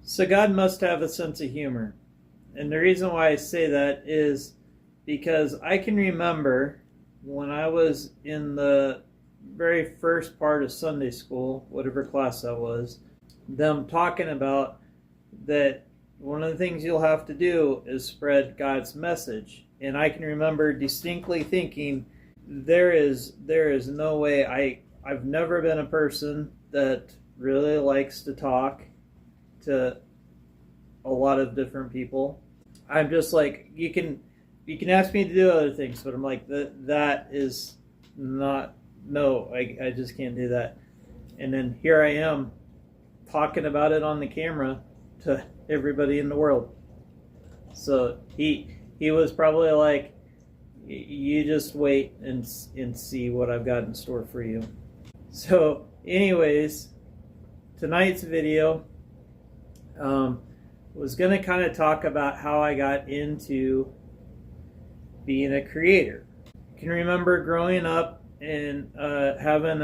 So God must have a sense of humor. And the reason why I say that is because I can remember when I was in the very first part of Sunday school, whatever class that was, them talking about that one of the things you'll have to do is spread God's message. And I can remember distinctly thinking, there is no way. I've never been a person that really likes to talk to a lot of different people. I'm just like, you can ask me to do other things, but I'm like, that is not, no, I just can't do that. And then here I am talking about it on the camera to everybody in the world. So he was probably like, you just wait and see what I've got in store for you. So anyways, tonight's video was going to kind of talk about how I got into being a creator. I can remember growing up and having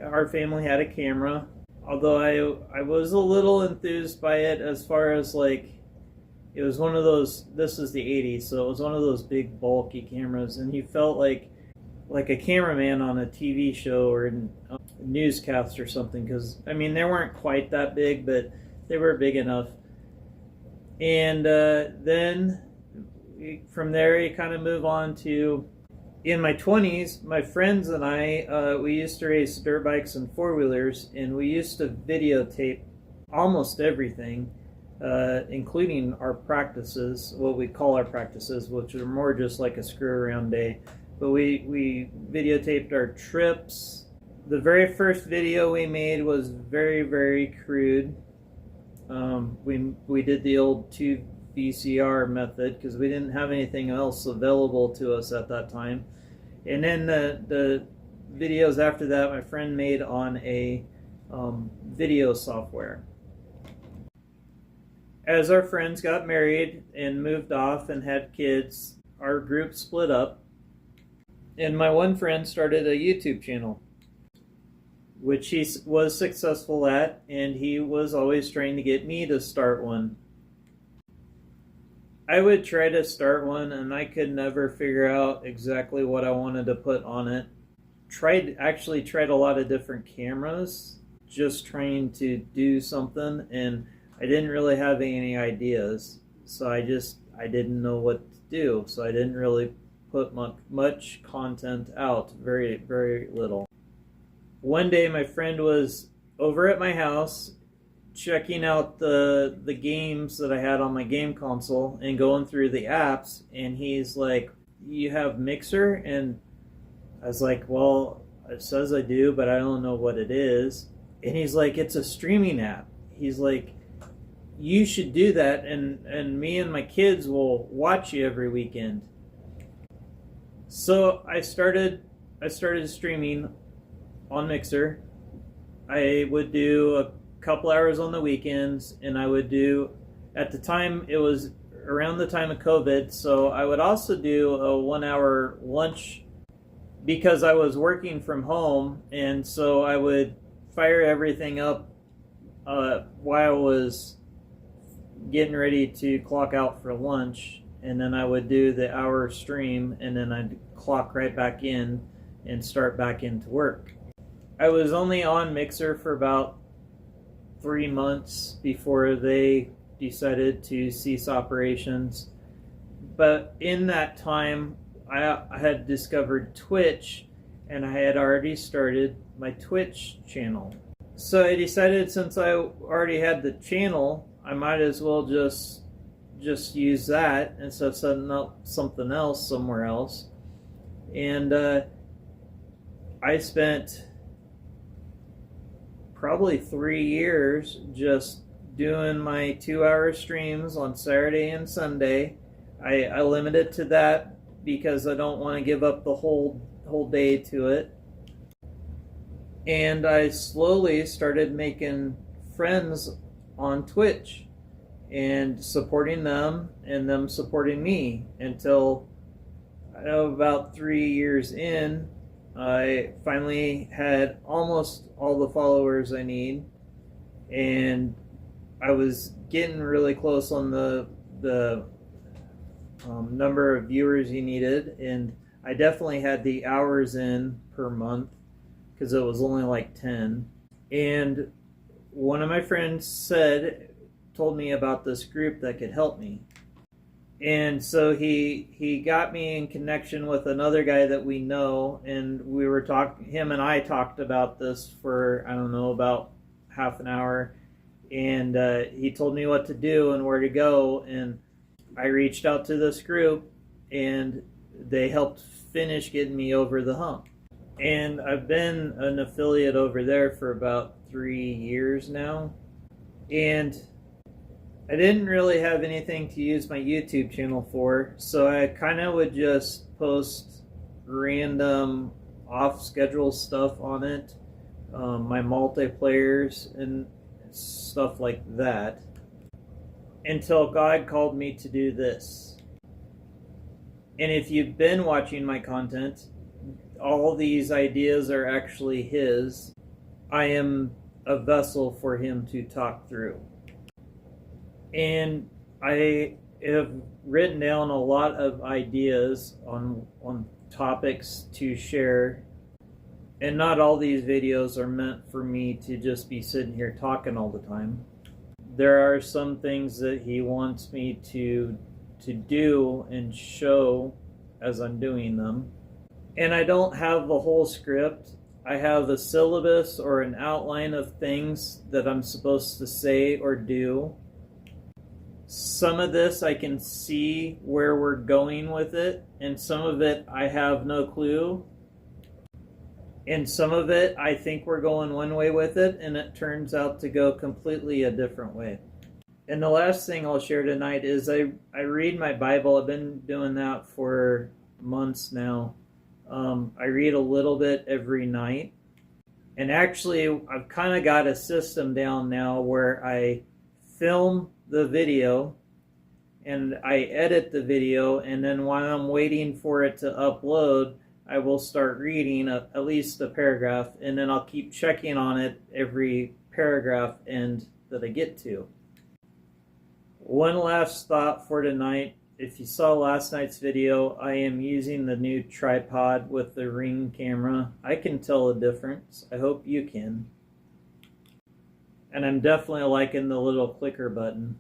our family had a camera, although I was a little enthused by it as far as like, it was one of those, this is the 80s, so it was one of those big bulky cameras, and you felt like a cameraman on a TV show or in a newscast or something, because I mean they weren't quite that big, but they were big enough. And then from there you kind of move on to, in my 20s, my friends and I, we used to race dirt bikes and four-wheelers, and we used to videotape almost everything, including our practices, what we call our practices, which are more just like a screw-around day. But we videotaped our trips. The very first video we made was very, very crude. We did the old 2 VCR method because we didn't have anything else available to us at that time. And then the videos after that, my friend made on a video software. As our friends got married and moved off and had kids, our group split up. And my one friend started a YouTube channel, which he was successful at, and he was always trying to get me to start one. I would try to start one, and I could never figure out exactly what I wanted to put on it. Tried a lot of different cameras, just trying to do something, and I didn't really have any ideas, so I didn't know what to do, so I didn't really put much content out, very, very little. One day my friend was over at my house checking out the games that I had on my game console and going through the apps, and he's like, "You have Mixer?" And I was like, "Well, it says I do, but I don't know what it is." And he's like, "It's a streaming app." He's like, "You should do that, and me and my kids will watch you every weekend." So I started streaming on Mixer. I would do a couple hours on the weekends, and I would do, at the time it was around the time of COVID, so I would also do a 1-hour lunch because I was working from home, and so I would fire everything up while I was getting ready to clock out for lunch, and then I would do the hour stream, and then I'd clock right back in and start back into work. I was only on Mixer for about 3 months before they decided to cease operations. But in that time, I had discovered Twitch, and I had already started my Twitch channel. So I decided, since I already had the channel, I might as well just use that instead of setting up something else somewhere else. And I spent probably 3 years just doing my 2-hour streams on Saturday and Sunday. I limit it to that because I don't want to give up the whole day to it. And I slowly started making friends on Twitch and supporting them and them supporting me until, I know, about 3 years in, I finally had almost all the followers I need, and I was getting really close on the number of viewers he needed, and I definitely had the hours in per month because it was only like 10. And one of my friends told me about this group that could help me. And so he got me in connection with another guy that we know, and we were him and I talked about this for, I don't know, about half an hour. And he told me what to do and where to go, and I reached out to this group, and they helped finish getting me over the hump. And I've been an affiliate over there for about 3 years now. And I didn't really have anything to use my YouTube channel for, so I kind of would just post random off-schedule stuff on it, my multiplayers and stuff like that, until God called me to do this. And if you've been watching my content, all these ideas are actually His. I am a vessel for Him to talk through. And I have written down a lot of ideas on topics to share. And not all these videos are meant for me to just be sitting here talking all the time. There are some things that He wants me to do and show as I'm doing them. And I don't have the whole script. I have a syllabus or an outline of things that I'm supposed to say or do. Some of this I can see where we're going with it, and some of it I have no clue. And some of it I think we're going one way with it, and it turns out to go completely a different way. And the last thing I'll share tonight is I read my Bible. I've been doing that for months now. I read a little bit every night. And actually, I've kind of got a system down now where I film the video and I edit the video, and then while I'm waiting for it to upload, I will start reading at least a paragraph, and then I'll keep checking on it every paragraph end that I get to. One last thought for tonight. If you saw last night's video, I am using the new tripod with the Ring camera. I can tell a difference. I hope you can. And I'm definitely liking the little clicker button.